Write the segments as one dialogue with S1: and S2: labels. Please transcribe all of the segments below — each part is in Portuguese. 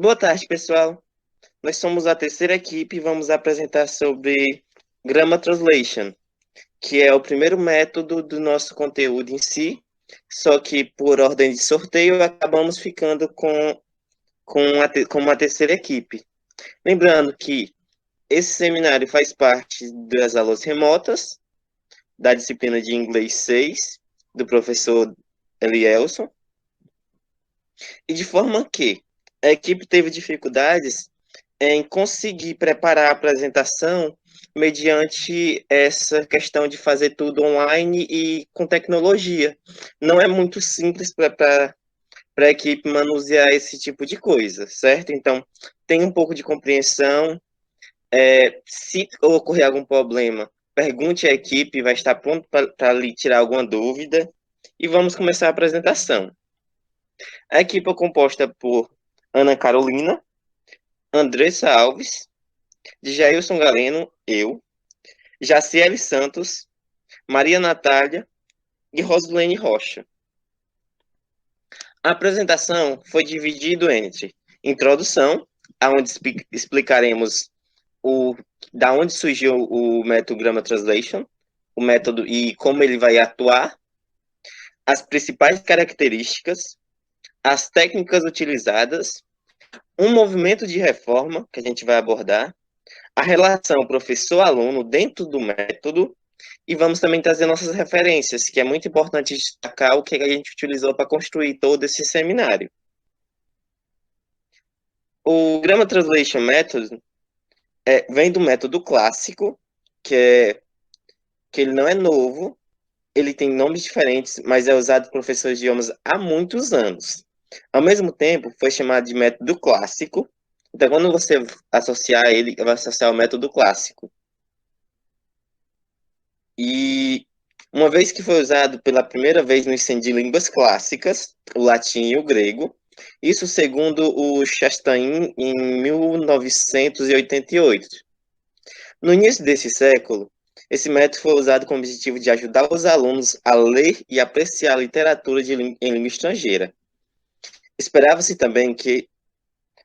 S1: Boa tarde, pessoal. Nós somos a terceira equipe e vamos apresentar sobre Grammar Translation, que é o primeiro método do nosso conteúdo em si, só que por ordem de sorteio acabamos ficando com uma terceira equipe. Lembrando que esse seminário faz parte das aulas remotas da disciplina de Inglês 6, do professor Elielson, e de forma que a equipe teve dificuldades em conseguir preparar a apresentação mediante essa questão de fazer tudo online e com tecnologia. Não é muito simples para a equipe manusear esse tipo de coisa, certo? Então, tem um pouco de compreensão. Se ocorrer algum problema, pergunte à equipe, vai estar pronto para lhe tirar alguma dúvida. E vamos começar a apresentação. A equipe é composta por Ana Carolina, Andressa Alves, Jailson Galeno, eu, Jaciele Santos, Maria Natália e Rosilene Rocha. A apresentação foi dividida entre introdução, onde explicaremos da onde surgiu o método Grammar Translation, o método e como ele vai atuar, as principais características, as técnicas utilizadas, um movimento de reforma que a gente vai abordar, a relação professor-aluno dentro do método, e vamos também trazer nossas referências, que é muito importante destacar o que a gente utilizou para construir todo esse seminário. O Grammar Translation Method vem do método clássico, que ele não é novo, ele tem nomes diferentes, mas é usado por professores de idiomas há muitos anos. Ao mesmo tempo, foi chamado de método clássico. Então, quando você associar ele, vai associar o método clássico. E uma vez que foi usado pela primeira vez no ensino de línguas clássicas, o latim e o grego, isso segundo o Chastain em 1988. No início desse século, esse método foi usado com o objetivo de ajudar os alunos a ler e apreciar a literatura em língua estrangeira. Esperava-se também que,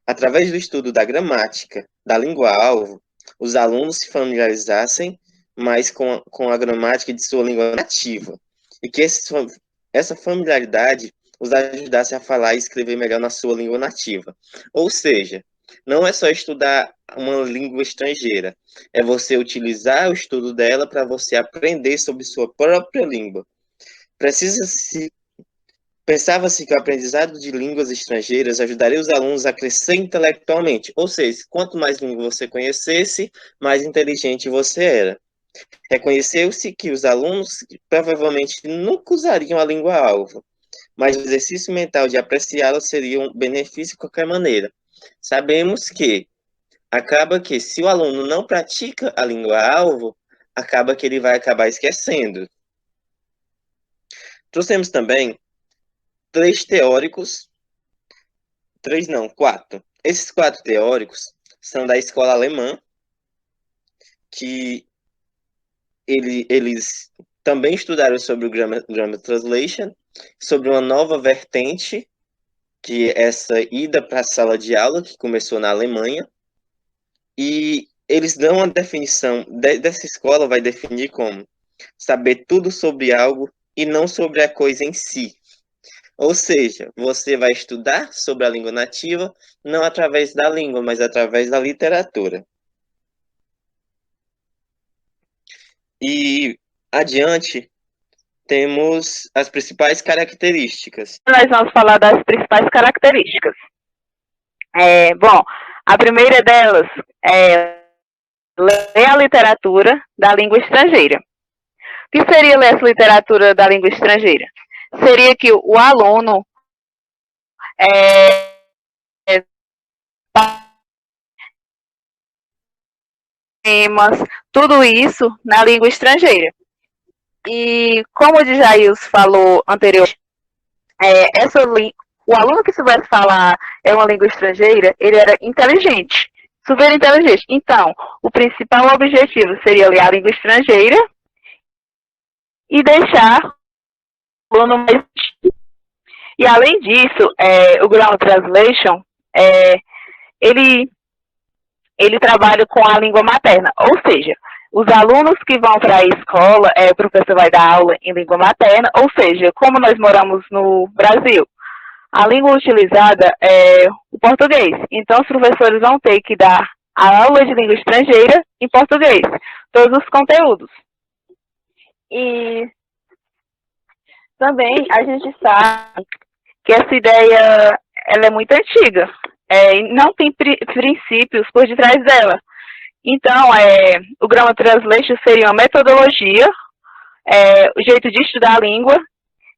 S1: através do estudo da gramática da língua-alvo, os alunos se familiarizassem mais com a gramática de sua língua nativa, e que essa familiaridade os ajudasse a falar e escrever melhor na sua língua nativa. Ou seja, não é só estudar uma língua estrangeira, é você utilizar o estudo dela para você aprender sobre sua própria língua. Pensava-se que o aprendizado de línguas estrangeiras ajudaria os alunos a crescer intelectualmente, ou seja, quanto mais língua você conhecesse, mais inteligente você era. Reconheceu-se que os alunos provavelmente nunca usariam a língua-alvo, mas o exercício mental de apreciá-la seria um benefício de qualquer maneira. Sabemos que acaba que se o aluno não pratica a língua-alvo, acaba que ele vai acabar esquecendo. Trouxemos também quatro. Esses quatro teóricos são da escola alemã, que eles também estudaram sobre o Grammar Translation, sobre uma nova vertente, que é essa ida para a sala de aula, que começou na Alemanha, e eles dão uma definição, dessa escola vai definir como saber tudo sobre algo e não sobre a coisa em si. Ou seja, você vai estudar sobre a língua nativa, não através da língua, mas através da literatura. E adiante, temos as principais características.
S2: Nós vamos falar das principais características. Bom, a primeira delas é ler a literatura da língua estrangeira. O que seria ler essa literatura da língua estrangeira? Seria que o aluno temas, tudo isso na língua estrangeira. E como o Djails falou anteriormente, o aluno que soubesse falar uma língua estrangeira, ele era inteligente, super inteligente. Então, o principal objetivo seria ler a língua estrangeira e deixar o aluno mais... E além disso, o Grammar Translation ele trabalha com a língua materna, ou seja, os alunos que vão para a escola, o professor vai dar aula em língua materna, ou seja, como nós moramos no Brasil, a língua utilizada é o português. Então, os professores vão ter que dar a aula de língua estrangeira em português, todos os conteúdos. E também a gente sabe que essa ideia ela é muito antiga, não tem princípios por detrás dela. Então, o Grammar Translation seria uma metodologia, o jeito de estudar a língua,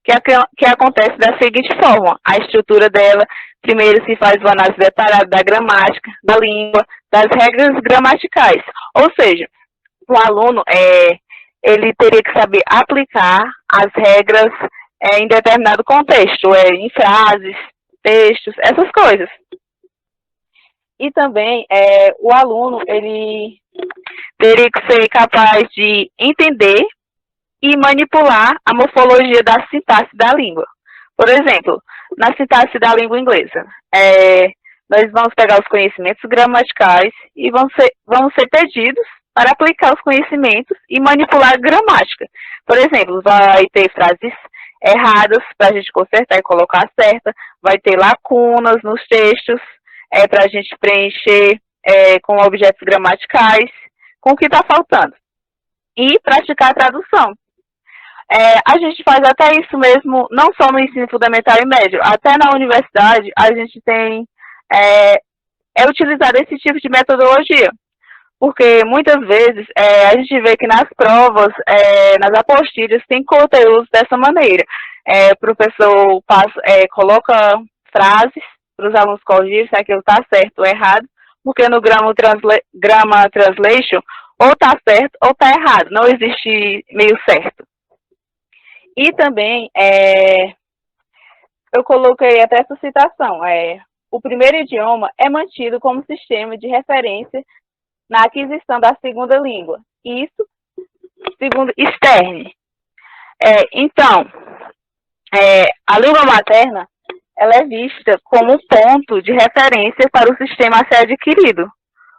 S2: que acontece da seguinte forma: a estrutura dela, primeiro se faz uma análise detalhada da gramática, da língua, das regras gramaticais. Ou seja, o aluno, ele teria que saber aplicar as regras em determinado contexto, em frases, textos, essas coisas. E também o aluno ele teria que ser capaz de entender e manipular a morfologia da sintaxe da língua. Por exemplo, na sintaxe da língua inglesa, nós vamos pegar os conhecimentos gramaticais e vão ser pedidos para aplicar os conhecimentos e manipular a gramática. Por exemplo, vai ter frases erradas para a gente consertar e colocar certa, vai ter lacunas nos textos, para a gente preencher com objetos gramaticais, com o que está faltando. E praticar a tradução. A gente faz até isso mesmo, não só no ensino fundamental e médio, até na universidade a gente tem utilizado esse tipo de metodologia. Porque muitas vezes a gente vê que nas provas, nas apostilhas, tem conteúdos dessa maneira. O professor coloca frases para os alunos corrigirem se aquilo está certo ou errado, porque no Grammar Translation ou está certo ou está errado, não existe meio certo. E também eu coloquei até essa citação, o primeiro idioma é mantido como sistema de referência na aquisição da segunda língua. Isso, segundo Stern. Então, a língua materna ela é vista como um ponto de referência para o sistema a ser adquirido.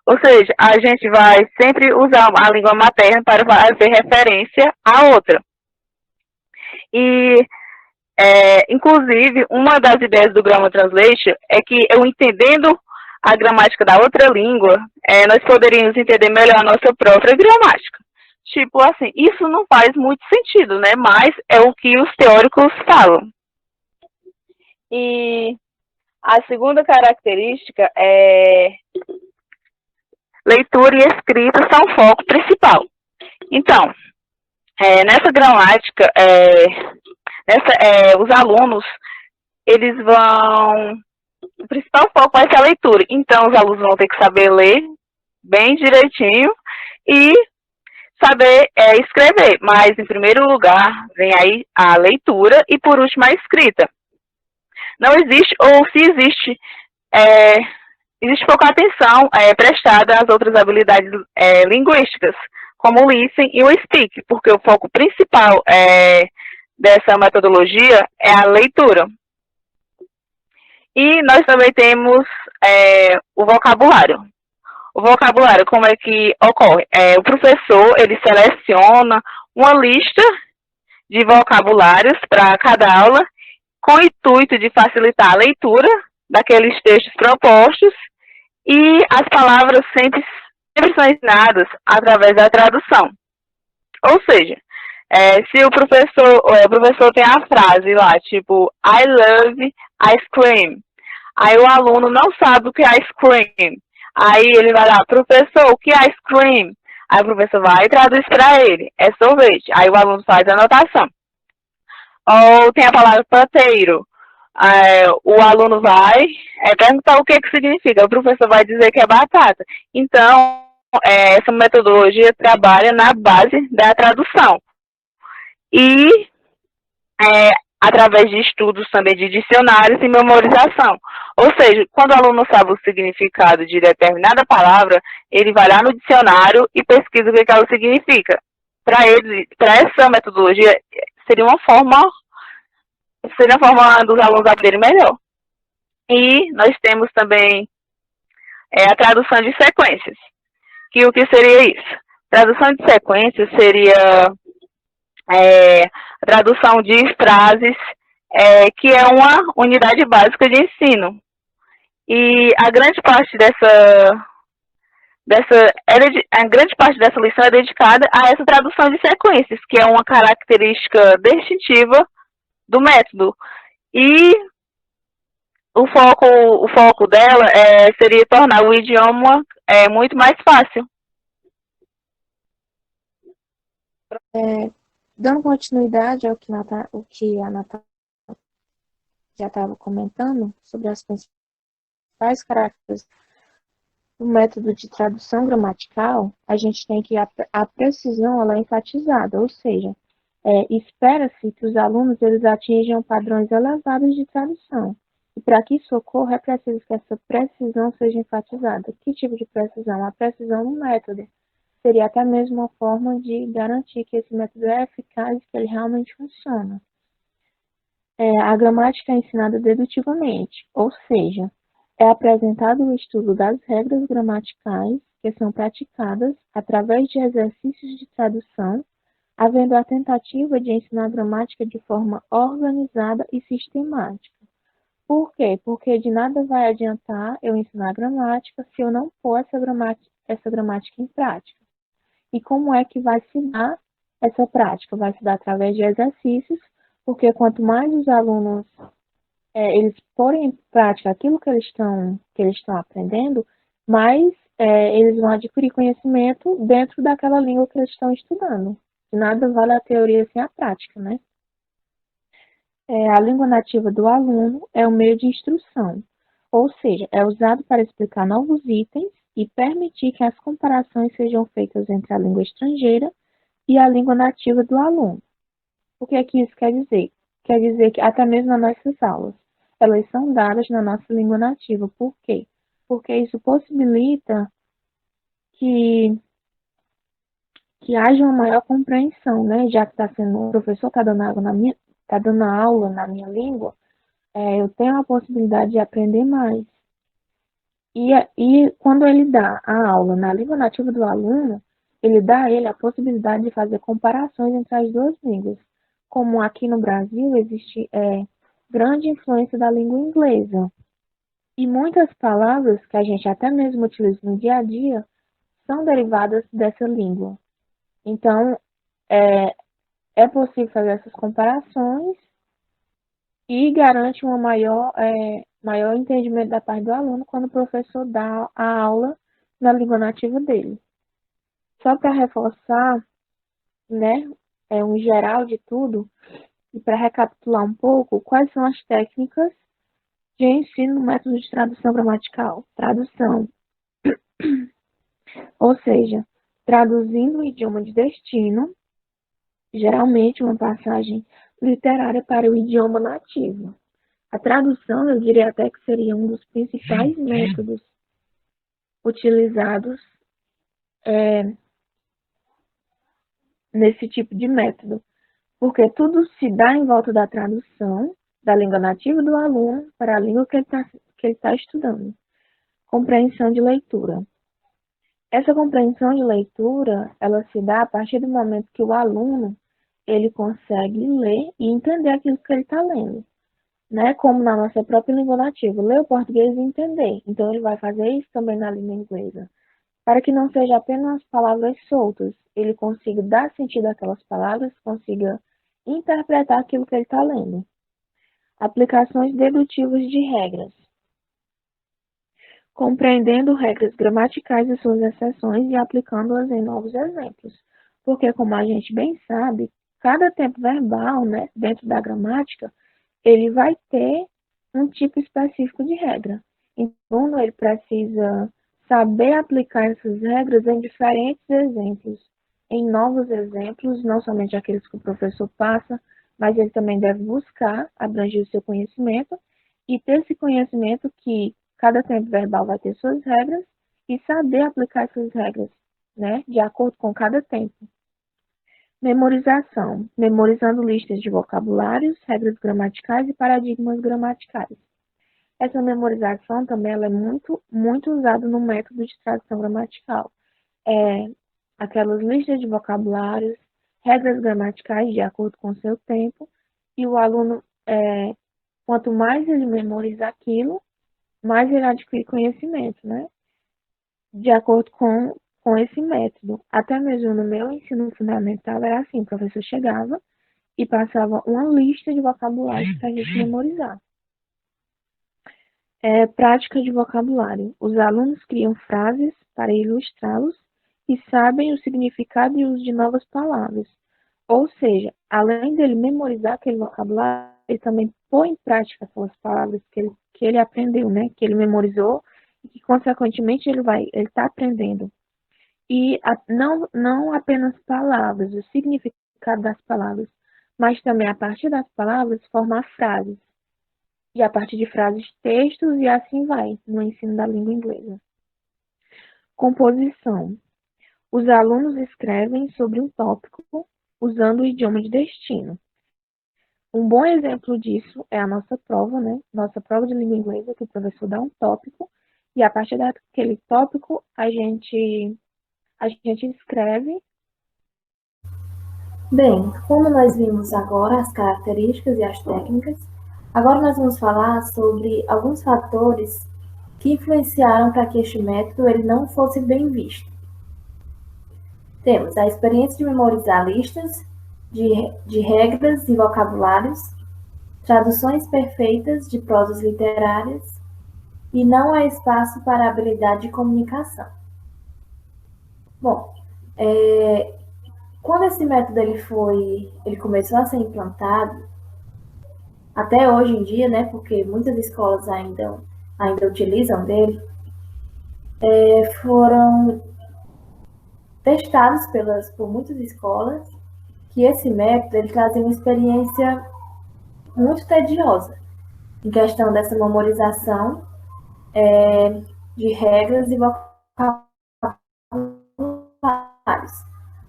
S2: Ou seja, a gente vai sempre usar a língua materna para fazer referência à outra. E, inclusive, uma das ideias do Grammar Translation é que eu entendendo a gramática da outra língua, nós poderíamos entender melhor a nossa própria gramática. Tipo assim, isso não faz muito sentido, né? Mas é o que os teóricos falam. E a segunda característica é leitura e escrita são o foco principal. Então, nessa gramática, os alunos, eles vão... O principal foco vai ser a leitura. Então, os alunos vão ter que saber ler bem direitinho e saber escrever. Mas, em primeiro lugar, vem aí a leitura e, por último, a escrita. Não existe, ou se existe, existe pouca atenção prestada às outras habilidades linguísticas, como o listen e o speak, porque o foco principal dessa metodologia é a leitura. E nós também temos o vocabulário. O vocabulário, como é que ocorre? O professor, ele seleciona uma lista de vocabulários para cada aula, com o intuito de facilitar a leitura daqueles textos propostos, e as palavras sempre são ensinadas através da tradução. Ou seja, se o professor tem a frase lá, tipo, I love ice cream. Aí o aluno não sabe o que é ice cream. Aí ele vai lá, professor, o que é ice cream? Aí o professor vai e traduz para ele, é sorvete. Aí o aluno faz a anotação. Ou tem a palavra potato. O aluno vai perguntar o que significa. O professor vai dizer que é batata. Então, essa metodologia trabalha na base da tradução. E através de estudos também de dicionários e memorização. Ou seja, quando o aluno sabe o significado de determinada palavra, ele vai lá no dicionário e pesquisa o que ela significa. Para essa metodologia, seria uma forma dos alunos aprenderem melhor. E nós temos também é a tradução de sequências. Que o que seria isso? Tradução de sequências seria a tradução de frases, que é uma unidade básica de ensino. E a grande parte a grande parte dessa lição é dedicada a essa tradução de sequências, que é uma característica distintiva do método. E o foco dela seria tornar o idioma muito mais fácil.
S3: Dando continuidade ao que a Natália já estava comentando sobre as principais características do método de tradução gramatical, a gente tem que a precisão ela é enfatizada, ou seja, espera-se que os alunos eles atinjam padrões elevados de tradução. E para que isso ocorra, é preciso que essa precisão seja enfatizada. Que tipo de precisão? A precisão no método. Seria até mesmo uma forma de garantir que esse método é eficaz e que ele realmente funciona. A gramática é ensinada dedutivamente, ou seja, é apresentado o estudo das regras gramaticais que são praticadas através de exercícios de tradução, havendo a tentativa de ensinar a gramática de forma organizada e sistemática. Por quê? Porque de nada vai adiantar eu ensinar gramática se eu não pôr essa gramática em prática. E como é que vai se dar essa prática? Vai se dar através de exercícios, porque quanto mais os alunos eles porem em prática aquilo que eles estão aprendendo, mais eles vão adquirir conhecimento dentro daquela língua que eles estão estudando. De nada vale a teoria sem a prática, né? A língua nativa do aluno é um meio de instrução, ou seja, é usado para explicar novos itens e permitir que as comparações sejam feitas entre a língua estrangeira e a língua nativa do aluno. O que é que isso quer dizer? Quer dizer que até mesmo nas nossas aulas, elas são dadas na nossa língua nativa. Por quê? Porque isso possibilita que haja uma maior compreensão, né? Já que o professor está dando aula na minha língua, eu tenho a possibilidade de aprender mais. E quando ele dá a aula na língua nativa do aluno, ele dá a ele a possibilidade de fazer comparações entre as duas línguas. Como aqui no Brasil existe grande influência da língua inglesa. E muitas palavras que a gente até mesmo utiliza no dia a dia são derivadas dessa língua. Então, é possível fazer essas comparações e garante um maior entendimento da parte do aluno quando o professor dá a aula na língua nativa dele. Só para reforçar, né, um geral de tudo, e para recapitular um pouco, quais são as técnicas de ensino no método de tradução gramatical? Tradução, ou seja, traduzindo o idioma de destino, geralmente uma passagem literária para o idioma nativo. A tradução, eu diria até que seria um dos principais métodos utilizados nesse tipo de método, porque tudo se dá em volta da tradução da língua nativa do aluno para a língua que ele está estudando. Compreensão de leitura. Essa compreensão de leitura, ela se dá a partir do momento que o aluno ele consegue ler e entender aquilo que ele está lendo. Né, como na nossa própria língua nativa, ler o português e entender. Então, ele vai fazer isso também na língua inglesa. Para que não seja apenas palavras soltas, ele consiga dar sentido àquelas palavras, consiga interpretar aquilo que ele está lendo. Aplicações dedutivas de regras. Compreendendo regras gramaticais e suas exceções e aplicando-as em novos exemplos. Porque, como a gente bem sabe, cada tempo verbal, né, dentro da gramática, ele vai ter um tipo específico de regra. Então, ele precisa saber aplicar essas regras em diferentes exemplos, em novos exemplos, não somente aqueles que o professor passa, mas ele também deve buscar abranger o seu conhecimento e ter esse conhecimento que cada tempo verbal vai ter suas regras e saber aplicar essas regras, né, de acordo com cada tempo. Memorização. Memorizando listas de vocabulários, regras gramaticais e paradigmas gramaticais. Essa memorização também ela é muito usada no método de tradução gramatical. Aquelas listas de vocabulários, regras gramaticais de acordo com o seu tempo, e o aluno, quanto mais ele memoriza aquilo, mais ele adquire conhecimento, né? De acordo com esse método. Até mesmo no meu ensino fundamental era assim, o professor chegava e passava uma lista de vocabulários para a gente memorizar. Prática de vocabulário. Os alunos criam frases para ilustrá-los e sabem o significado e uso de novas palavras. Ou seja, além dele memorizar aquele vocabulário, ele também põe em prática aquelas palavras que ele aprendeu, né? Que ele memorizou e que, consequentemente, ele está aprendendo. E não apenas palavras, o significado das palavras, mas também, a partir das palavras, formar frases. E a partir de frases, textos, e assim vai, no ensino da língua inglesa. Composição. Os alunos escrevem sobre um tópico usando o idioma de destino. Um bom exemplo disso é a nossa prova, né? Nossa prova de língua inglesa, que o professor dá um tópico, e a partir daquele tópico a gente escreve.
S4: Bem, como nós vimos agora as características e as técnicas, agora nós vamos falar sobre alguns fatores que influenciaram para que este método ele não fosse bem visto. Temos a experiência de memorizar listas de regras e vocabulários, traduções perfeitas de prosas literárias e não há espaço para a habilidade de comunicação. Bom, quando esse método ele começou a ser implantado, até hoje em dia, né, porque muitas escolas ainda utilizam dele, foram testados por muitas escolas que esse método ele trazia uma experiência muito tediosa em questão dessa memorização de regras e vocabulários,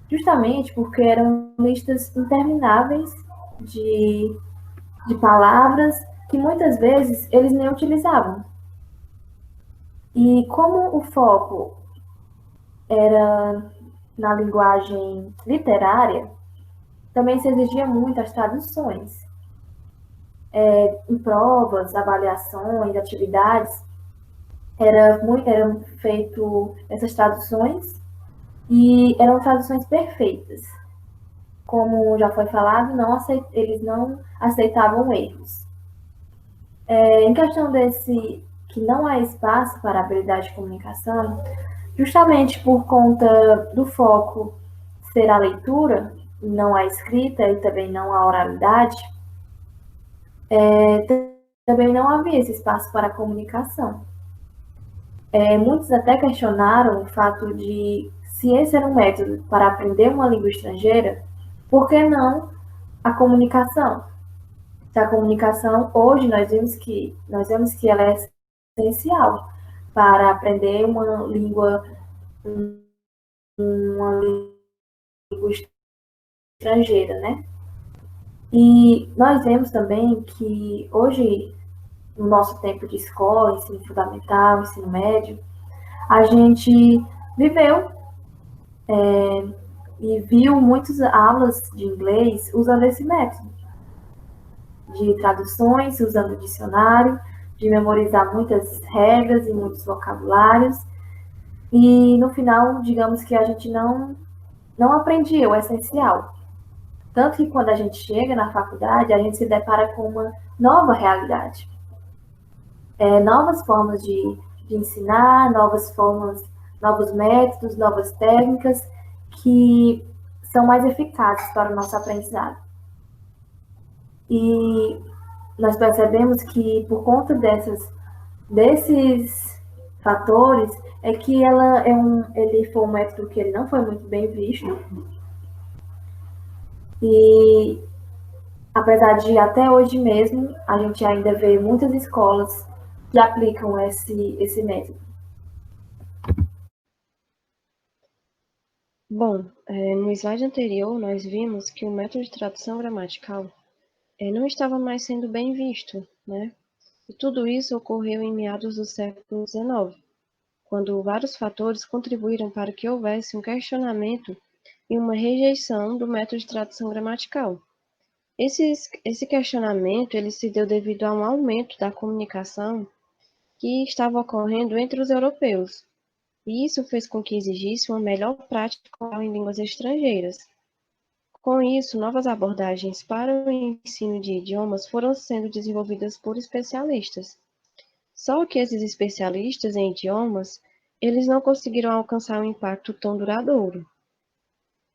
S4: justamente porque eram listas intermináveis de palavras que muitas vezes eles nem utilizavam. E como o foco era na linguagem literária, também se exigia muito as traduções. Em provas, avaliações, atividades, eram feitas essas traduções e eram traduções perfeitas. Como já foi falado, eles não aceitavam erros. Em questão desse que não há espaço para a habilidade de comunicação, justamente por conta do foco ser a leitura, não a escrita e também não a oralidade, também não havia esse espaço para a comunicação. Muitos até questionaram o fato de, se esse era um método para aprender uma língua estrangeira, por que não a comunicação? Se a comunicação, hoje, nós vemos que ela é essencial para aprender uma língua estrangeira, né? E nós vemos também que hoje, no nosso tempo de escola, ensino fundamental, ensino médio, a gente viveu e viu muitas aulas de inglês usando esse método de traduções, usando o dicionário, de memorizar muitas regras e muitos vocabulários. E no final, digamos que a gente não aprendia o essencial. Tanto que quando a gente chega na faculdade, a gente se depara com uma nova realidade. Novas formas de ensinar, novos métodos, novas técnicas que são mais eficazes para o nosso aprendizado. E nós percebemos que por conta desses fatores é que ele foi um método que ele não foi muito bem visto. E apesar de até hoje mesmo a gente ainda vê muitas escolas que aplicam esse método.
S5: Bom, no slide anterior nós vimos que o método de tradução gramatical não estava mais sendo bem visto, né? E tudo isso ocorreu em meados do século XIX, quando vários fatores contribuíram para que houvesse um questionamento e uma rejeição do método de tradução gramatical. Esse questionamento ele se deu devido a um aumento da comunicação que estava ocorrendo entre os europeus, e isso fez com que exigisse uma melhor prática oral em línguas estrangeiras. Com isso, novas abordagens para o ensino de idiomas foram sendo desenvolvidas por especialistas. Só que esses especialistas em idiomas, eles não conseguiram alcançar um impacto tão duradouro.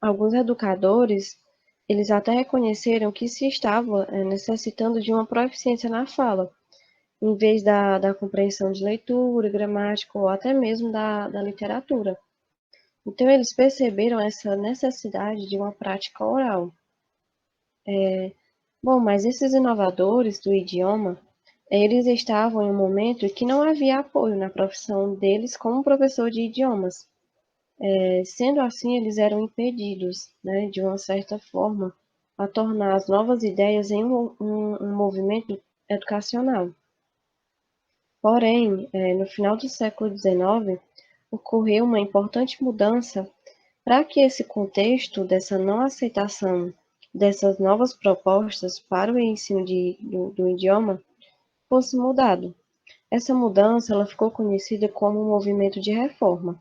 S5: Alguns educadores, eles até reconheceram que se estava necessitando de uma proficiência na fala, em vez da compreensão de leitura, gramática ou até mesmo da literatura. Então, eles perceberam essa necessidade de uma prática oral. Bom, mas esses inovadores do idioma, eles estavam em um momento em que não havia apoio na profissão deles como professor de idiomas. Sendo assim, eles eram impedidos, né, de uma certa forma, a tornar as novas ideias em um movimento educacional. Porém, no final do século XIX, ocorreu uma importante mudança para que esse contexto dessa não aceitação dessas novas propostas para o ensino do idioma fosse mudado. Essa mudança ela ficou conhecida como um movimento de reforma.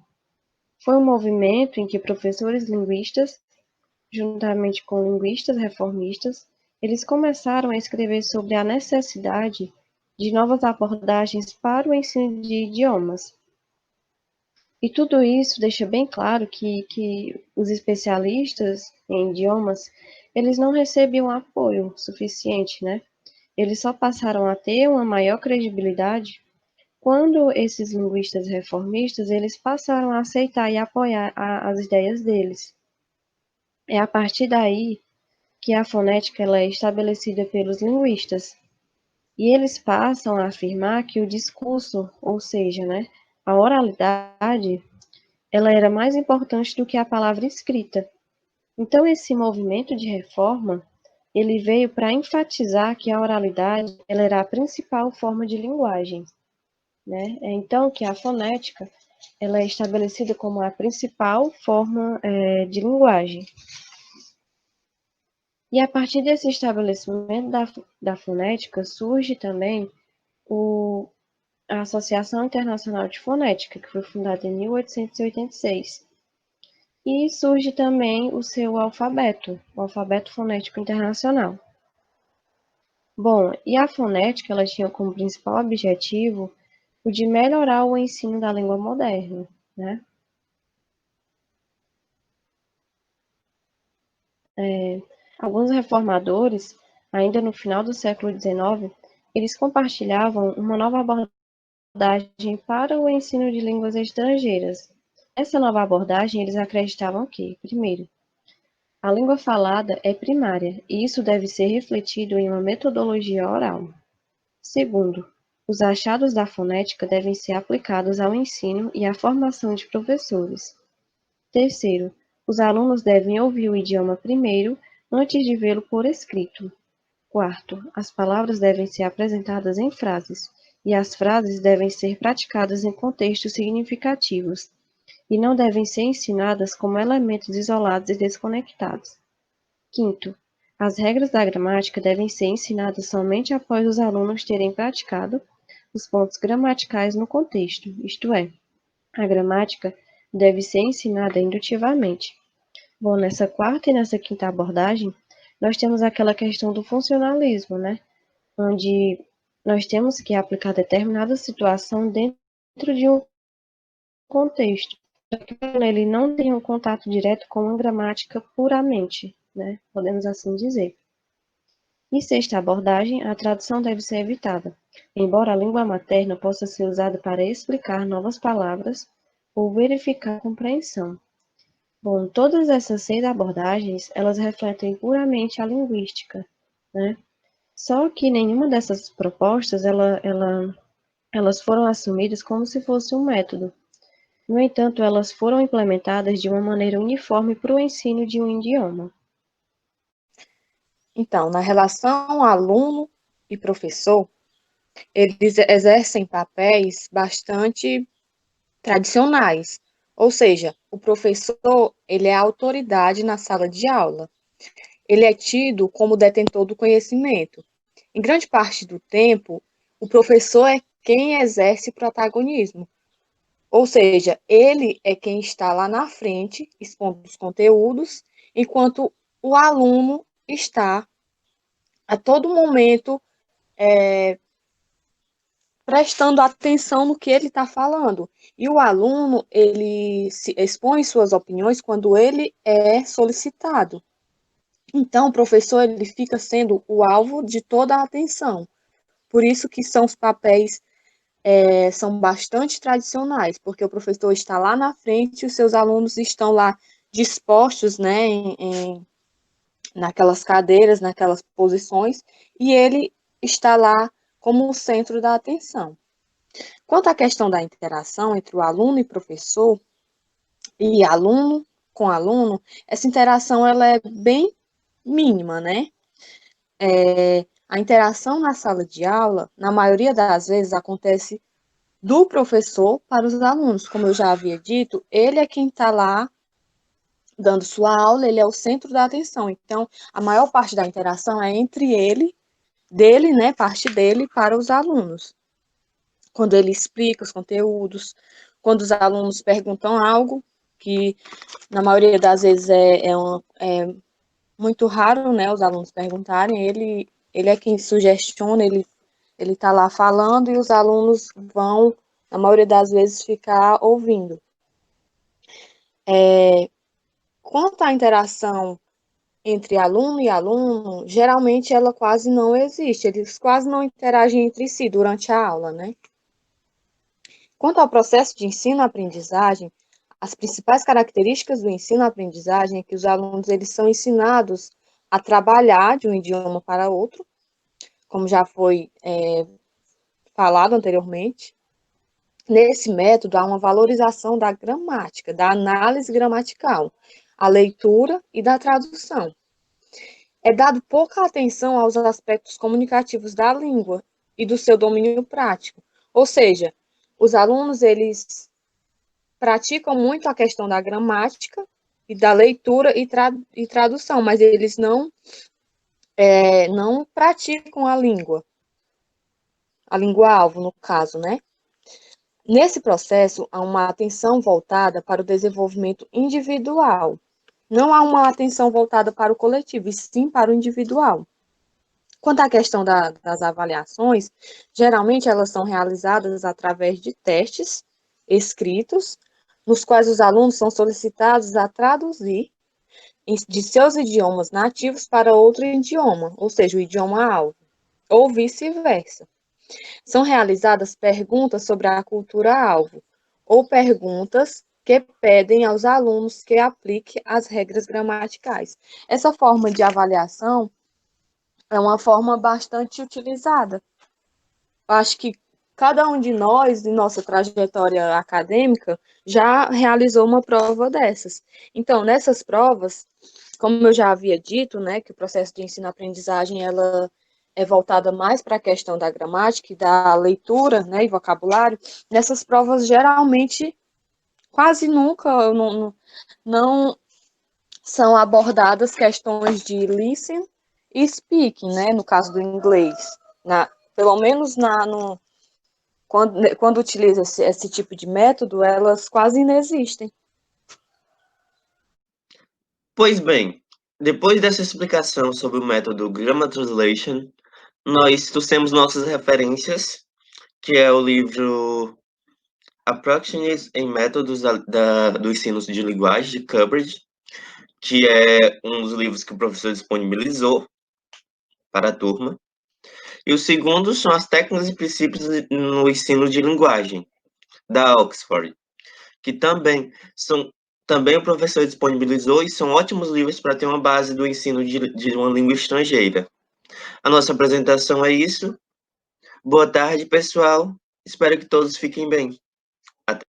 S5: Foi um movimento em que professores linguistas, juntamente com linguistas reformistas, eles começaram a escrever sobre a necessidade de novas abordagens para o ensino de idiomas. E tudo isso deixa bem claro que os especialistas em idiomas, eles não recebiam apoio suficiente, né? Eles só passaram a ter uma maior credibilidade quando esses linguistas reformistas, eles passaram a aceitar e apoiar as ideias deles. É a partir daí que a fonética ela é estabelecida pelos linguistas. E eles passam a afirmar que o discurso, ou seja, né, a oralidade, ela era mais importante do que a palavra escrita. Então, esse movimento de reforma, ele veio para enfatizar que a oralidade ela era a principal forma de linguagem, né? Então, que a fonética ela é estabelecida como a principal forma de linguagem. E a partir desse estabelecimento da fonética, surge também a Associação Internacional de Fonética, que foi fundada em 1886. E surge também o seu alfabeto, o Alfabeto Fonético Internacional. Bom, e a fonética ela tinha como principal objetivo o de melhorar o ensino da língua moderna, né? Alguns reformadores, ainda no final do século XIX, eles compartilhavam uma nova abordagem para o ensino de línguas estrangeiras. Essa nova abordagem, eles acreditavam que, primeiro, a língua falada é primária, e isso deve ser refletido em uma metodologia oral. Segundo, os achados da fonética devem ser aplicados ao ensino e à formação de professores. Terceiro, os alunos devem ouvir o idioma primeiro, antes de vê-lo por escrito. Quarto, as palavras devem ser apresentadas em frases, e as frases devem ser praticadas em contextos significativos, e não devem ser ensinadas como elementos isolados e desconectados. Quinto, as regras da gramática devem ser ensinadas somente após os alunos terem praticado os pontos gramaticais no contexto, isto é, a gramática deve ser ensinada indutivamente. Bom, nessa quarta e nessa quinta abordagem, nós temos aquela questão do funcionalismo, né? Onde nós temos que aplicar determinada situação dentro de um contexto, para que ele não tenha um contato direto com a gramática puramente, né? Podemos assim dizer. E sexta abordagem, a tradução deve ser evitada, embora a língua materna possa ser usada para explicar novas palavras ou verificar a compreensão. Bom, todas essas 6 abordagens, elas refletem puramente a linguística, né? Só que nenhuma dessas propostas, elas foram assumidas como se fosse um método. No entanto, elas foram implementadas de uma maneira uniforme para o ensino de um idioma.
S3: Então, na relação aluno e professor, eles exercem papéis bastante tradicionais. Ou seja, o professor, ele é a autoridade na sala de aula. Ele é tido como detentor do conhecimento. Em grande parte do tempo, o professor é quem exerce protagonismo. Ou seja, ele é quem está lá na frente, expondo os conteúdos, enquanto o aluno está a todo momento prestando atenção no que ele está falando. E o aluno, ele se expõe suas opiniões quando ele é solicitado. Então, o professor, ele fica sendo o alvo de toda a atenção. Por isso que são os papéis são bastante tradicionais, porque o professor está lá na frente e os seus alunos estão lá dispostos, né, naquelas cadeiras, naquelas posições, e ele está lá como o centro da atenção. Quanto à questão da interação entre o aluno e professor, e aluno com aluno, essa interação ela é bem mínima, né? A interação na sala de aula, na maioria das vezes, acontece do professor para os alunos. Como eu já havia dito, ele é quem está lá dando sua aula, ele é o centro da atenção. Então, a maior parte da interação é entre ele, dele, né, parte dele para os alunos. Quando ele explica os conteúdos, quando os alunos perguntam algo, que na maioria das vezes é muito raro, né, os alunos perguntarem, ele é quem sugestiona, ele está lá falando e os alunos vão, na maioria das vezes, ficar ouvindo. Quanto à interação entre aluno e aluno, geralmente ela quase não existe, eles quase não interagem entre si durante a aula, né? Quanto ao processo de ensino-aprendizagem, as principais características do ensino-aprendizagem é que os alunos eles são ensinados a trabalhar de um idioma para outro, como já foi falado anteriormente. Nesse método, há uma valorização da gramática, da análise gramatical, a leitura e da tradução. É dado pouca atenção aos aspectos comunicativos da língua e do seu domínio prático. Ou seja, os alunos, eles praticam muito a questão da gramática e da leitura e tradução, mas eles não praticam a língua-alvo, no caso, né? Nesse processo, há uma atenção voltada para o desenvolvimento individual. Não há uma atenção voltada para o coletivo, e sim para o individual. Quanto à questão das avaliações, geralmente elas são realizadas através de testes escritos, nos quais os alunos são solicitados a traduzir de seus idiomas nativos para outro idioma, ou seja, o idioma-alvo, ou vice-versa. São realizadas perguntas sobre a cultura-alvo, ou perguntas que pedem aos alunos que apliquem as regras gramaticais. Essa forma de avaliação é uma forma bastante utilizada. Eu acho que cada um de nós, em nossa trajetória acadêmica, já realizou uma prova dessas. Então, nessas provas, como eu já havia dito, né, que o processo de ensino-aprendizagem, ela é voltada mais para a questão da gramática e da leitura, né, e vocabulário, nessas provas, geralmente, quase nunca não são abordadas questões de listening e speaking, né, no caso do inglês. Pelo menos quando utiliza esse tipo de método, elas quase inexistem.
S1: Pois bem, depois dessa explicação sobre o método Grammar Translation, nós trouxemos nossas referências, que é o livro Approximations em Métodos do Ensino de Linguagem, de Cambridge, que é um dos livros que o professor disponibilizou para a turma. E o segundo são as técnicas e princípios no ensino de linguagem, da Oxford, que também o professor disponibilizou e são ótimos livros para ter uma base do ensino de uma língua estrangeira. A nossa apresentação é isso. Boa tarde, pessoal. Espero que todos fiquem bem.